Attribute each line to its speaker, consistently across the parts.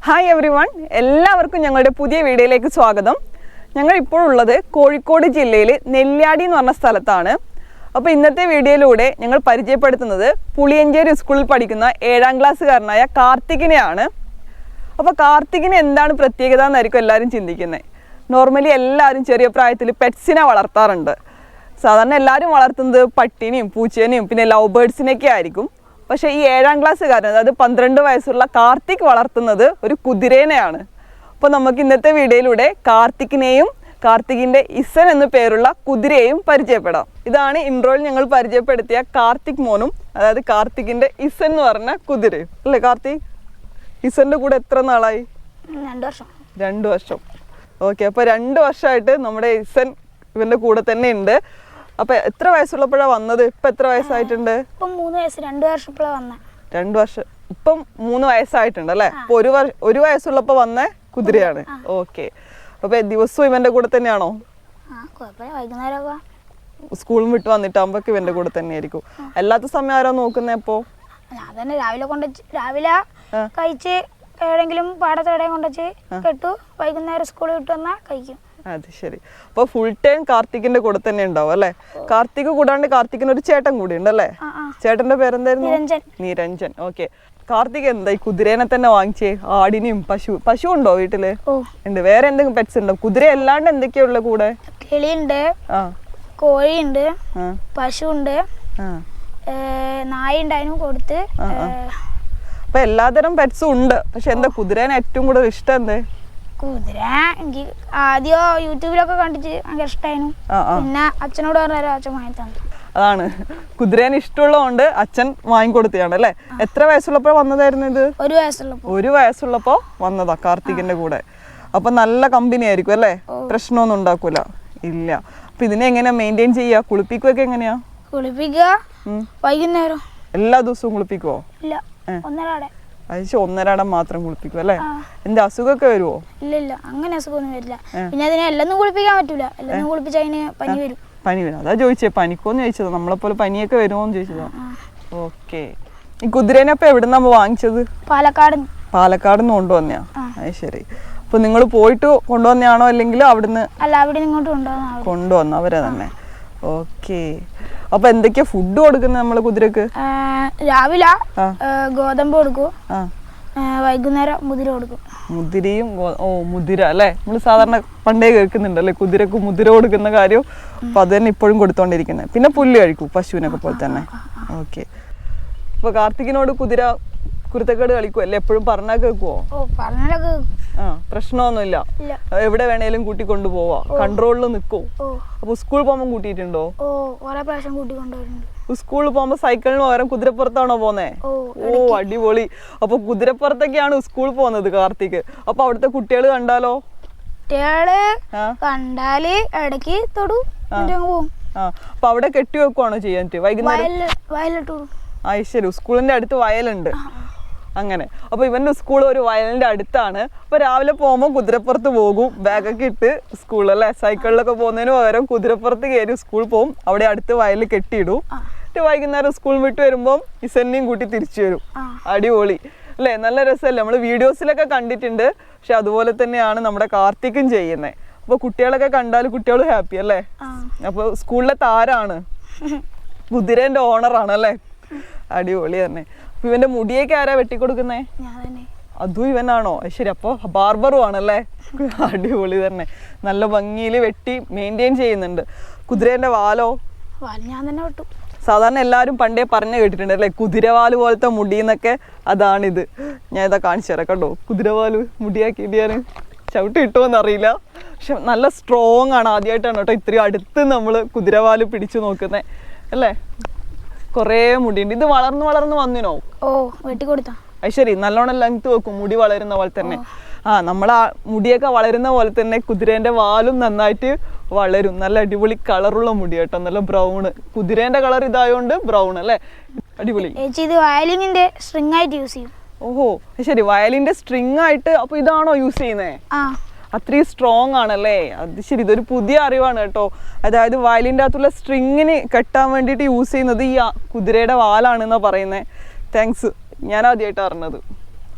Speaker 1: Hi everyone, എല്ലാവർക്കും ഞങ്ങളുടെ പുതിയ വീഡിയോയിലേക്ക് സ്വാഗതം. ഞങ്ങൾ ഇപ്പോൾ ഉള്ളത് കോഴിക്കോട് ജില്ലയിൽ നെല്ലിയാടി എന്ന് പറഞ്ഞ സ്ഥലത്താണ്. അപ്പോൾ ഇന്നത്തെ വീഡിയോയിലൂടെ ഞങ്ങൾ പരിചയപ്പെടുത്തുന്നത് പുളിയഞ്ചേരി സ്കൂളിൽ പഠിക്കുന്ന 7ാം ക്ലാസ്സുകാരനായ കാർത്തികിനെയാണ്. അപ്പോൾ കാർത്തികിന് എന്താണ് പ്രത്യേകത എന്നായിരിക്കും എല്ലാവരും ചിന്തിക്കുന്നത്. നോർമലി എല്ലാവരും ചെറിയ പ്രായത്തിൽ പെറ്റ്സിനെ വളർത്താറുണ്ട്. സാധാരണ എല്ലാവരും വളർത്തുന്നത് പട്ടിനെയും പൂച്ചേനെയും പിന്നെ ലവ് ബേർഡ്സിനെയൊക്കെ ആയിരിക്കും. പക്ഷേ ഈ 7ാം ക്ലാസ്സുകാരൻ, അതായത് 12 വയസ്സുള്ള കാർത്തിക് വളർത്തുന്നത് ഒരു കുതിരേനെയാണ്. അപ്പോൾ നമുക്ക് ഇന്നത്തെ വീഡിയോയിലൂടെ കാർത്തികിനെയും കാർത്തികിൻ്റെ ഇസൻ എന്നു പേരുള്ള കുതിരയെയും പരിചയപ്പെടാം. ഇതാണ് ഇൻട്രോയിൽ ഞങ്ങൾ പരിചയപ്പെടുത്തിയ കാർത്തിക് മോനും, അതായത് കാർത്തികിൻ്റെ ഇസൻ എന്ന് പറഞ്ഞ കുതിരയും അല്ലേ. കാർത്തിക്, ഇസൻ്റെ കൂടെ എത്ര നാളായി? 2 വർഷം. ഓക്കെ, അപ്പോൾ 2 വർഷമായിട്ട് നമ്മുടെ ഇസൻ ഇവൻ്റെ കൂടെ തന്നെ ഉണ്ട്. അപ്പൊ എത്ര വയസ്സുള്ളപ്പോഴാണ് വന്നത്? ഇപ്പൊ എത്ര വയസ്സായിട്ടുണ്ട്?
Speaker 2: 3 വയസ്സ്. 2 വർഷപ്പോഴാണ് വന്നത്.
Speaker 1: 2 വർഷം. ഇപ്പം 3 വയസ്സായിട്ടുണ്ട് അല്ലേ. അപ്പൊ ഒരു വയസ്സുള്ളപ്പോ വന്ന കുതിരയാണ്. ഓക്കെ, അപ്പൊ ദിവസവും ഇവന്റെ കൂടെ തന്നെയാണോ? സ്കൂളും വിട്ട് വന്നിട്ടാകുമ്പോ ഇവന്റെ കൂടെ തന്നെ ആയിരിക്കും. അല്ലാത്ത സമയം ആരോ നോക്കുന്നേ? അപ്പോ
Speaker 2: ഞാൻ തന്നെ രാവിലെ കഴിച്ച് എവിടെങ്കിലും പാടത്ത് എവിടെയും കൊണ്ടുവച്ച് കെട്ടു, വൈകുന്നേരം സ്കൂളിൽ വിട്ട് വന്നാൽ കഴിക്കും.
Speaker 1: അത് ശരി. അപ്പൊ ഫുൾ ടൈം കാർത്തികിന്റെ കൂടെ തന്നെ ഉണ്ടാവും അല്ലെ. കാർത്തിക് കൂടാണ്ട് കാർത്തികിന് ഒരു ചേട്ടൻ കൂടി ഉണ്ടല്ലേ. ചേട്ടന്റെ പേരെന്തായിരുന്നു? നിരഞ്ജൻ. ഓക്കെ, കാർത്തിക് എന്താ ഈ കുതിരേനെ തന്നെ വാങ്ങിച്ചേ? ആടിനെയും പശു ഉണ്ടോ വീട്ടില്? ഉണ്ട്. വേറെ എന്തെങ്കിലും പെറ്റ്സ് ഉണ്ടോ? കുതിര അല്ലാണ്ട് എന്തൊക്കെയുള്ള കൂടെ?
Speaker 2: കിളിയുണ്ട്, കോഴിയുണ്ട്, പശു ഉണ്ട്, നായ ഉണ്ടായിരുന്നു കൊടുത്ത്.
Speaker 1: അപ്പൊ എല്ലാതരം പെറ്റ്സും ഉണ്ട്. പക്ഷെ എന്താ കുതിരേനെ ഏറ്റവും കൂടുതൽ ഇഷ്ടം എന്തേ?
Speaker 2: കുതിര എനിക്ക് ആദ്യം യൂട്യൂബിലൊക്കെ കണ്ടിട്ട് ഭയങ്കര ഇഷ്ടമായിരുന്നു. പിന്നെ അച്ഛനോട് പറഞ്ഞാലും അച്ഛൻ വാങ്ങി തന്നു.
Speaker 1: അതാണ്, കുതിരേനെ ഇഷ്ടമുള്ളതുകൊണ്ട് അച്ഛൻ വാങ്ങിക്കൊടുത്തതാണ് അല്ലേ. എത്ര വയസ്സുള്ളപ്പോ വന്നതായിരുന്നു ഇത്?
Speaker 2: 1
Speaker 1: വയസ്സുള്ളപ്പോ വന്നതാ കാർത്തികിന്റെ കൂടെ. അപ്പൊ നല്ല കമ്പനി ആയിരിക്കും അല്ലേ. പ്രശ്നമൊന്നും ഉണ്ടാക്കൂല. ഇല്ല. അപ്പൊ ഇതിനെ എങ്ങനെയാ മെയിൻറ്റെയിൻ ചെയ്യാ? കുളിപ്പിക്കുകയൊക്കെ എങ്ങനെയാ?
Speaker 2: കുളിപ്പിക്കുക വൈകുന്നേരം.
Speaker 1: എല്ലാ ദിവസവും കുളിപ്പിക്കുവോ?
Speaker 2: ഇല്ല, 1.5
Speaker 1: 1.5 മാത്രം കുളിപ്പിക്കും അല്ലേ. എന്റെ അസുഖമൊക്കെ വരുവോ?
Speaker 2: ഇല്ല, അങ്ങനെ അസുഖമൊന്നും വരില്ല. പിന്നെ അതിനെ എല്ലാം കുളിപ്പിക്കാൻ പറ്റൂല. എല്ലാം കുളിപ്പിച്ച അതിന് പനി വരും.
Speaker 1: അതാ ചോദിച്ചേ, പനിക്കോന്ന് ചോദിച്ചത്. നമ്മളെ പോലെ പനിയൊക്കെ വരുമോന്ന് ചോദിച്ചതാ. ഓക്കെ, ഈ കുതിരേനെ അപ്പൊ എവിടെ നിന്നാ വാങ്ങിച്ചത്? പാലക്കാട് നിന്ന് കൊണ്ടുവന്നെയാ? അത് ശരി. അപ്പൊ നിങ്ങൾ പോയിട്ട് കൊണ്ടുവന്നെയാണോ അല്ലെങ്കിൽ അവിടുന്ന്?
Speaker 2: അല്ല, അവിടെ ഇങ്ങോട്ട്
Speaker 1: കൊണ്ടുവന്നവരെ തന്നെ. ഓക്കെ, അപ്പൊ എന്തൊക്കെയാ ഫുഡ് കൊടുക്കുന്നത് നമ്മള് കുതിരക്ക്?
Speaker 2: രാവിലെ ഗോതമ്പ് കൊടുക്കും, വൈകുന്നേരം മുതിര കൊടുക്കും.
Speaker 1: മുതിരയും മുതിര അല്ലേ. നമ്മള് സാധാരണ പണ്ടേ കേൾക്കുന്നുണ്ടല്ലേ കുതിരക്ക് മുതിര കൊടുക്കുന്ന കാര്യം. അപ്പൊ അത് തന്നെ ഇപ്പോഴും കൊടുത്തോണ്ടിരിക്കുന്നത്. പിന്നെ പുല്ല് കഴിക്കും, പശുവിനൊക്കെ പോലെ തന്നെ. ഓക്കെ, അപ്പൊ കാർത്തികിനോട് കുതിര കുരുത്തക്കേട് കളിക്കുവല്ലേ? എപ്പോഴും പറഞ്ഞാ കേൾക്കുവോ? പ്രശ്നമൊന്നുമില്ല. എവിടെ വേണേലും കൂട്ടി കൊണ്ടുപോവാ, കൺട്രോളിൽ നിൽക്കോ? അപ്പൊ സ്കൂളിൽ പോകുമ്പോ കൂട്ടിയിട്ടുണ്ടോ? സ്കൂളിൽ പോകുമ്പോ സൈക്കിളിന് പകരം കുതിരപ്പുറത്താണോ പോന്നേ? ഓ, അടിപൊളി. അപ്പൊ കുതിരപ്പുറത്തൊക്കെയാണ് സ്കൂളിൽ പോകുന്നത് കാർത്തിക്. അപ്പൊ അവിടുത്തെ കുട്ടികൾ കണ്ടാലോ?
Speaker 2: കണ്ടാല് ഇടയ്ക്ക് തൊടും.
Speaker 1: അപ്പൊ അവിടെ കെട്ടി വെക്കുവാണോ ചെയ്യാൻ വൈകുന്നേരം? ശരി, സ്കൂളിന്റെ അടുത്ത് വയലുണ്ട് അങ്ങനെ. അപ്പൊ ഇവന്റെ സ്കൂൾ ഒരു വയലിന്റെ അടുത്താണ്. അപ്പൊ രാവിലെ പോകുമ്പോ കുതിരപ്പുറത്ത് പോകും, ബാഗൊക്കെ ഇട്ട് സ്കൂളല്ലേ. സൈക്കിളിലൊക്കെ പോകുന്നതിന് പകരം കുതിരപ്പുറത്ത് കയറി സ്കൂൾ പോകും. അവിടെ അടുത്ത് വയലിൽ കെട്ടിയിടും. വൈകുന്നേരം സ്കൂൾ വിട്ട് വരുമ്പോ ഇസന്നെയും കൂട്ടി തിരിച്ചു വരും. അടിപൊളി അല്ലേ, നല്ല രസമല്ലേ. നമ്മള് വീഡിയോസിലൊക്കെ കണ്ടിട്ടുണ്ട്. പക്ഷെ അതുപോലെ തന്നെയാണ് നമ്മുടെ കാർത്തിക്കും ചെയ്യുന്നത്. അപ്പൊ കുട്ടികളൊക്കെ കണ്ടാൽ കുട്ടികൾ ഹാപ്പി അല്ലേ. അപ്പൊ സ്കൂളിലെ താരാണ്, കുതിരേന്റെ ഓണറാണ് അല്ലേ. അടിപൊളി തന്നെ. അപ്പൊ ഇവന്റെ മുടിയൊക്കെ ആരാ വെട്ടിക്കൊടുക്കുന്നേ? അതും ഇവനാണോ? ശരി, അപ്പൊ ബാർബറും ആണല്ലേ. അടിപൊളി തന്നെ, നല്ല ഭംഗിയിൽ വെട്ടി മെയിൻറ്റെയിൻ ചെയ്യുന്നുണ്ട്. കുതിരേന്റെ വാലോ?
Speaker 2: ഞാൻ തന്നെ വെട്ടും.
Speaker 1: സാധാരണ എല്ലാവരും പണ്ടേ പറഞ്ഞു കേട്ടിട്ടുണ്ട് അല്ലേ, കുതിരവാല് പോലത്തെ മുടിന്നൊക്കെ. അതാണിത്. ഞാൻ ഇതാ കാണിച്ചു തരാം കണ്ടോ. കുതിരവാല് മുടിയാക്കിയിട്ട് ഞാൻ ചവിട്ടി കിട്ടുമെന്ന് അറിയില്ല. പക്ഷെ നല്ല സ്ട്രോങ് ആണ്. ആദ്യമായിട്ടാണ് കേട്ടോ ഇത്രയും അടുത്ത് നമ്മൾ കുതിരവാല് പിടിച്ചു നോക്കുന്നത് അല്ലേ. കൊറേ മുടിയുണ്ട്. ഇത് വളർന്ന് വന്നിനോ?
Speaker 2: വെട്ടിക്കൊടുത്ത.
Speaker 1: അത് ശരി, നല്ലോണം ലെങ്ത് വെക്കും മുടി വളരുന്ന പോലെ തന്നെ. നമ്മളാ മുടിയൊക്കെ വളരുന്ന പോലെ തന്നെ കുതിരേന്റെ വാലും നന്നായിട്ട് വളരും. നല്ല അടിപൊളി കളറുള്ള മുടി കേട്ടോ, നല്ല ബ്രൗണ്. കുതിരേന്റെ കളർ ഇതായോണ്ട് ബ്രൗൺ അല്ലേ. അടിപൊളി.
Speaker 2: ഇത് വയലിന്റെ സ്ട്രിങ് ആയിട്ട് യൂസ് ചെയ്യും.
Speaker 1: ഓഹോ, ശരി, വയലിന്റെ സ്ട്രിങ് ആയിട്ട്. അപ്പൊ ഇതാണോ യൂസ് ചെയ്യുന്നേ? അത്രയും സ്ട്രോങ് ആണല്ലേ. അത് ശരി, ഇതൊരു പുതിയ അറിവാണ് കേട്ടോ. അതായത് വയലിൻ്റെ അകത്തുള്ള സ്ട്രിങ്ങിന് കെട്ടാൻ വേണ്ടിയിട്ട് യൂസ് ചെയ്യുന്നത് ഈ കുതിരയുടെ വാലാണെന്നാണ് പറയുന്നത്. താങ്ക്സ്, ഞാൻ ആദ്യമായിട്ട് അറിഞ്ഞത്.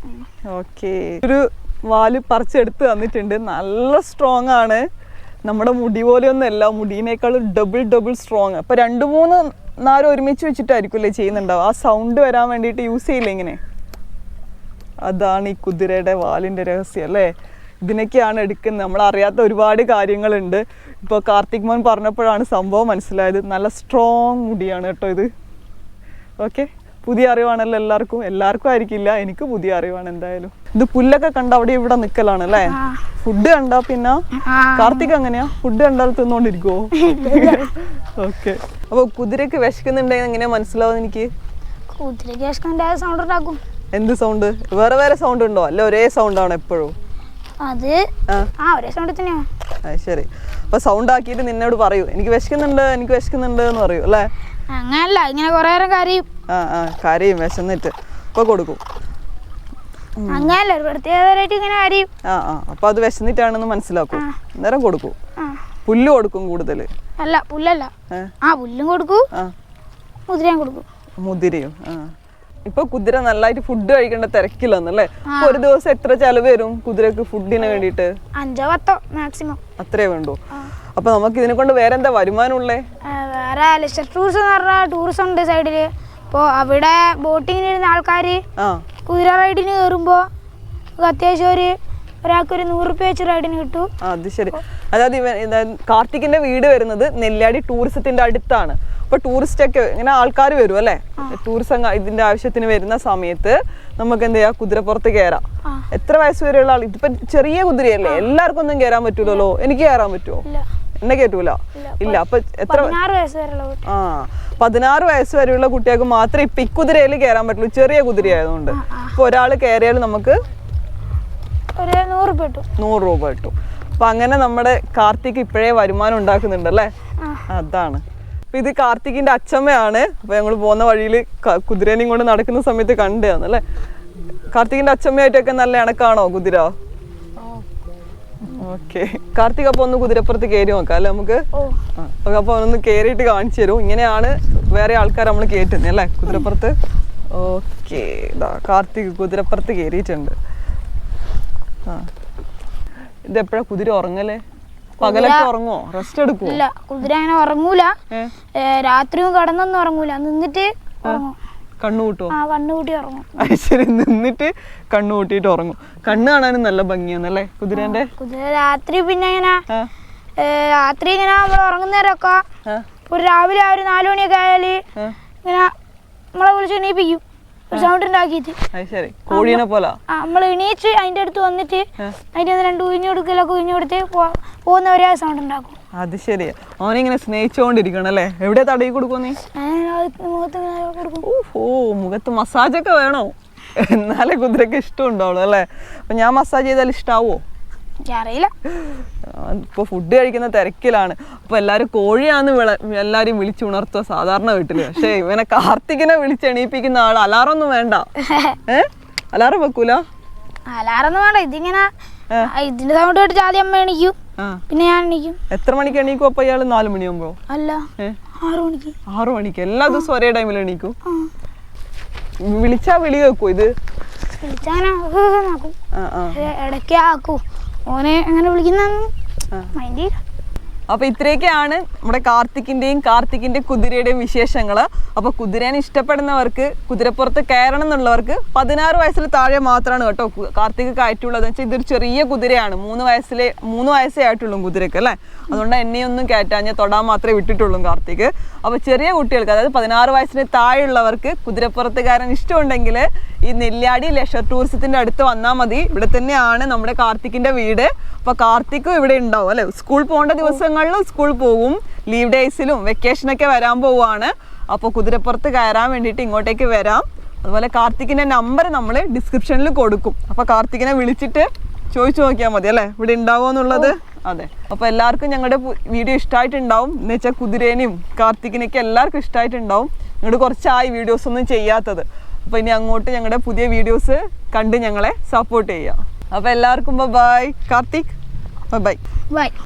Speaker 1: ഓക്കെ, ഒരു വാല് പറിച്ചെടുത്ത് തന്നിട്ടുണ്ട്. നല്ല സ്ട്രോങ് ആണ്. നമ്മുടെ മുടി പോലെയൊന്നും അല്ല, മുടീനേക്കാളും ഡബിൾ സ്ട്രോങ്. അപ്പൊ 2-3 നാര് ഒരുമിച്ച് വെച്ചിട്ടായിരിക്കുമല്ലേ ചെയ്യുന്നുണ്ടാവും. ആ സൗണ്ട് വരാൻ വേണ്ടിയിട്ട് യൂസ് ചെയ്യില്ല ഇങ്ങനെ. അതാണ് ഈ കുതിരയുടെ വാലിന്റെ രഹസ്യം അല്ലേ. ഇതിനൊക്കെയാണ് എടുക്കുന്നത്. നമ്മൾ അറിയാത്ത ഒരുപാട് കാര്യങ്ങളുണ്ട്. ഇപ്പോൾ കാർത്തിക് മോൻ പറഞ്ഞപ്പോഴാണ് സംഭവം മനസ്സിലായത്. നല്ല സ്ട്രോങ് മുടിയാണ് കേട്ടോ ഇത്. ഓക്കെ, പുതിയ അറിവാണല്ലോ എല്ലാവർക്കും ആയിരിക്കില്ല. എനിക്ക് പുതിയ അറിവാണ് എന്തായാലും. ഇത് പുല്ലൊക്കെ കണ്ട അവിടെ ഇവിടെ നിൽക്കലാണ് അല്ലേ. ഫുഡ് കണ്ടാ പിന്നെ കാർത്തിക് അങ്ങനെയാ, ഫുഡ് കണ്ടാൽ തിന്നോണ്ടിരിക്കുവോ? ഓക്കെ, അപ്പൊ കുതിരക്ക് വിശക്കുന്നുണ്ടെങ്കിൽ എങ്ങനെയാ മനസ്സിലാവും എനിക്ക്?
Speaker 2: കുതിരക്ക് വിശക്കുന്ന സൗണ്ട് ഉണ്ടാക്കും.
Speaker 1: എന്ത് സൗണ്ട്? വേറെ സൗണ്ട് ഉണ്ടോ അല്ല ഒരേ സൗണ്ട് ആണോ എപ്പോഴും?
Speaker 2: അത് ഒരേ സൗണ്ട് തന്നെയാ.
Speaker 1: ശരി, അപ്പൊ സൗണ്ട് ആക്കിയിട്ട് നിന്നോട് പറയൂ എനിക്ക് വിശക്കുന്നുണ്ട് എന്ന് പറയൂ അല്ലേ?
Speaker 2: അങ്ങനല്ല, ഇങ്ങനെ കൊറേ നേരം കരയും.
Speaker 1: കരയും വിശന്നിട്ട്. അപ്പൊ കൊടുക്കും.
Speaker 2: അങ്ങനല്ല, ഒരു പ്രത്യേകതരായിട്ട് ഇങ്ങനെ കരയും.
Speaker 1: അപ്പൊ അത് വിശന്നിട്ടാണെന്ന് മനസ്സിലാക്കും. അന്നേരം കൊടുക്കും. പുല്ല് കൊടുക്കും കൂടുതൽ?
Speaker 2: അല്ല, പുല്ലല്ല. പുല്ലും കൊടുക്കും, മുതിരയും കൊടുക്കും.
Speaker 1: മുതിരയും. ഇപ്പൊ കുതിര നന്നായിട്ട് ഫുഡ് കഴിക്കേണ്ട തിരക്കില്ലെന്നല്ലേ. അപ്പൊ ഒരു ദിവസം എത്ര ചെലവ് വരും കുതിരക്ക് ഫുഡിന് വേണ്ടിട്ട്?
Speaker 2: 5-10 മാക്സിമം.
Speaker 1: അത്രേ വേണ്ടു. അപ്പൊ നമുക്ക് ഇതിനെ കൊണ്ട് വേറെ എന്താ വരുമാനം ഉള്ളേ?
Speaker 2: വേറെ ലെഷർ ടൂറിസം എന്ന് പറഞ്ഞ ടൂറിസം ഉണ്ട് സൈഡില്. അപ്പൊ അവിടെ ബോട്ടിങ്ങിന് വരുന്ന ആൾക്കാര് കുതിര റൈഡിന് കയറുമ്പോ അത്യാവശ്യം ഒരാൾക്ക് ഒരു 100 രൂപ വെച്ച് റൈഡിന് കിട്ടും.
Speaker 1: അത് ശരി. അതായത് കാർത്തികിന്റെ വീട് വരുന്നത് നെല്ലിയാടി ടൂറിസത്തിന്റെ അടുത്താണ്. അപ്പൊ ടൂറിസ്റ്റ് ഒക്കെ ഇങ്ങനെ ആൾക്കാർ വരും അല്ലെ. ടൂറിസം ഇതിന്റെ ആവശ്യത്തിന് വരുന്ന സമയത്ത് നമുക്ക് എന്ത് ചെയ്യാം, കുതിരപ്പുറത്ത് കയറാം. എത്ര വയസ്സ് വരെയുള്ള ആൾ? ഇതിപ്പോ ചെറിയ കുതിരയല്ലേ, എല്ലാവർക്കും ഒന്നും കയറാൻ പറ്റൂലല്ലോ. എനിക്ക് കയറാൻ പറ്റുമോ? എന്നെ കയറ്റൂല. ഇല്ല. അപ്പൊ എത്ര? 16 വയസ്സ് വരെയുള്ള കുട്ടികൾക്ക് മാത്രമേ ഇപ്പൊ ഇക്കുതിരയിൽ കയറാൻ പറ്റുള്ളൂ, ചെറിയ കുതിരയായതുകൊണ്ട്. ഇപ്പൊ ഒരാൾ കയറിയാൽ നമുക്ക് 100 രൂപ കിട്ടും. അപ്പൊ അങ്ങനെ നമ്മുടെ കാർത്തിക് ഇപ്പോഴേ വരുമാനം ഉണ്ടാക്കുന്നുണ്ട് അല്ലേ. അതാണ്. അപ്പൊ ഇത് കാർത്തികിന്റെ അച്ഛമ്മയാണ്. അപ്പൊ ഞങ്ങൾ പോകുന്ന വഴിയിൽ കുതിരേനെയും കൊണ്ട് നടക്കുന്ന സമയത്ത് കണ്ടതാണ് അല്ലേ. കാർത്തികിന്റെ അച്ഛമ്മയായിട്ടൊക്കെ നല്ല ഇണക്കാണോ കുതിര? ഓക്കെ, കാർത്തിക് അപ്പൊ ഒന്ന് കുതിരപ്പുറത്ത് കയറി നോക്കാം അല്ലെ നമുക്ക്. അപ്പൊ ഒന്ന് കയറിയിട്ട് കാണിച്ചു തരും. ഇങ്ങനെയാണ് വേറെ ആൾക്കാർ നമ്മൾ കയറ്റുന്നത് അല്ലേ കുതിരപ്പുറത്ത്. ഓക്കെ, കാർത്തിക് കുതിരപ്പുറത്ത് കയറിയിട്ടുണ്ട്. ഇത് എപ്പോഴാ കുതിര ഉറങ്ങല്ലേ? പകലൊക്കെ ഉറങ്ങോ? റെസ്റ്റ് എടുക്കുവോ?
Speaker 2: ഇല്ല, കുതിര അങ്ങനെ ഉറങ്ങൂല. രാത്രിയും കടന്നൊന്നും ഉറങ്ങൂല, നിന്നിട്ട്
Speaker 1: കണ്ണുകൂട്ടോ?
Speaker 2: കണ്ണുകൂട്ടി ഉറങ്ങും.
Speaker 1: ശരി, നിന്നിട്ട് കണ്ണുകൂട്ടിട്ട് ഉറങ്ങും. കണ്ണ് കാണാനും നല്ല ഭംഗിയാന്നല്ലേ കുതിരന്റെ.
Speaker 2: കുതിര രാത്രി പിന്നെ ഇങ്ങനെ രാത്രി ഇങ്ങനെ നമ്മൾ ഉറങ്ങുന്നവരൊക്കെ ഒരു രാവിലെ 4 മണിയൊക്കെ ആയാല് ഇങ്ങനെ നമ്മളെ വിളിച്ച് എണീപ്പിക്കും, സൗണ്ട് ഉണ്ടാക്കിയിട്ട്.
Speaker 1: കോഴീനെ പോലെ
Speaker 2: നമ്മൾ എണീച്ച് അതിന്റെ അടുത്ത് വന്നിട്ട് അതിന്റെ 2 ഉഴിഞ്ഞു കൊടുക്കലൊക്കെ ഉഴിഞ്ഞു കൊടുത്ത് പോകുന്നവരെ സൗണ്ട് ഉണ്ടാക്കും.
Speaker 1: അത് ശരി. അവനിങ്ങനെ സ്നേഹിച്ചോണ്ടിരിക്കണം അല്ലേ. എവിടെ തടയി കൊടുക്കും നീ? മുഖത്ത് മസാജൊക്കെ വേണോ? എന്നാലേ കുതിരക്ക് ഇഷ്ടം ഉണ്ടാവുള്ളൂ അല്ലേ. അപ്പൊ ഞാൻ മസാജ് ചെയ്താൽ ഇഷ്ടാവോ?
Speaker 2: അറിയില്ല.
Speaker 1: ഇപ്പൊ ഫുഡ് കഴിക്കുന്ന തിരക്കിലാണ്. അപ്പൊ എല്ലാരും കോഴിയാന്ന് എല്ലാരും വിളിച്ചുണർത്തുക സാധാരണ വീട്ടില്. പക്ഷെ ഇവനെ കാർത്തികിനെ വിളിച്ചെണീപ്പിക്കുന്ന ആള് അലാറം ഒന്നും വേണ്ട. അലാറം വെക്കൂല?
Speaker 2: അലാറൊന്നും വേണ്ട. ഇതിങ്ങനെ ഇതിന്റെ സൗണ്ട് കേട്ടിട്ട് ആദ്യം അമ്മ എണീക്കും, പിന്നെ ഞാൻ എണീക്കും.
Speaker 1: എത്ര മണിക്ക് എണീക്കും അപ്പൊ ഇയാള്? 4 മണിയാകുമ്പോ?
Speaker 2: അല്ല, 6 മണിക്ക്.
Speaker 1: 6 മണിക്ക് എല്ലാ ദിവസവും ഒരേ ടൈമിൽ എണീക്കും? വിളിച്ചാ വിളി കേൾക്കൂ? ഇത്
Speaker 2: ഇടയ്ക്ക് ആക്കൂ ഓനെ അങ്ങനെ വിളിക്കുന്ന മൈൻഡ്.
Speaker 1: അപ്പൊ ഇത്രയൊക്കെയാണ് നമ്മുടെ കാർത്തികിന്റെ കുതിരയുടെയും വിശേഷങ്ങള്. അപ്പൊ കുതിരേനെ ഇഷ്ടപ്പെടുന്നവർക്ക്, കുതിരപ്പുറത്ത് കയറണം എന്നുള്ളവർക്ക് 16 വയസ്സിൽ താഴെ മാത്രമാണ് കേട്ടോ കാർത്തിക് കയറ്റുള്ളത്. വെച്ചാൽ ഇതൊരു ചെറിയ കുതിരയാണ്. 3 വയസ്സേ ആയിട്ടുള്ളൂ കുതിരക്ക് അല്ലേ. അതുകൊണ്ട് എന്നെയൊന്നും കയറ്റാൻ ഞാൻ തൊടാൻ മാത്രമേ വിട്ടിട്ടുള്ളൂ കാർത്തിക്. അപ്പൊ ചെറിയ കുട്ടികൾക്ക്, അതായത് 16 വയസ്സിന് താഴെയുള്ളവർക്ക് കുതിരപ്പുറത്ത് കയറാൻ ഇഷ്ടമുണ്ടെങ്കിൽ ഈ നെല്ലിയാടി ലെഷർ ടൂറിസത്തിന്റെ അടുത്ത് വന്നാൽ മതി. ഇവിടെ തന്നെയാണ് നമ്മുടെ കാർത്തികിന്റെ വീട്. അപ്പൊ കാർത്തിക്കും ഇവിടെ ഉണ്ടാവും അല്ലെ. സ്കൂൾ പോകേണ്ട ദിവസങ്ങളിലും സ്കൂൾ പോകും, ലീവ് ഡേയ്സിലും വെക്കേഷനൊക്കെ വരാൻ പോവുകയാണ്. അപ്പോൾ കുതിരപ്പുറത്ത് കയറാൻ വേണ്ടിയിട്ട് ഇങ്ങോട്ടേക്ക് വരാം. അതുപോലെ കാർത്തികിന്റെ നമ്പർ നമ്മൾ ഡിസ്ക്രിപ്ഷനിൽ കൊടുക്കും. അപ്പൊ കാർത്തികിനെ വിളിച്ചിട്ട് ചോദിച്ചു നോക്കിയാൽ മതി അല്ലേ ഇവിടെ ഉണ്ടാവുമോ എന്നുള്ളത്. അതെ, അപ്പൊ എല്ലാവർക്കും ഞങ്ങളുടെ വീഡിയോ ഇഷ്ടമായിട്ടുണ്ടാവും. എന്ന് വെച്ചാൽ കുതിരേനെയും കാർത്തികിനെയൊക്കെ എല്ലാവർക്കും ഇഷ്ടമായിട്ടുണ്ടാവും. ഞങ്ങൾ കുറച്ചായി വീഡിയോസ് ഒന്നും ചെയ്യാത്തത്. അപ്പൊ ഇനി അങ്ങോട്ട് ഞങ്ങളുടെ പുതിയ വീഡിയോസ് കണ്ട് ഞങ്ങളെ സപ്പോർട്ട് ചെയ്യാം. അപ്പൊ എല്ലാവർക്കും ബൈ. കാർത്തിക് ബൈ.
Speaker 2: ബൈ.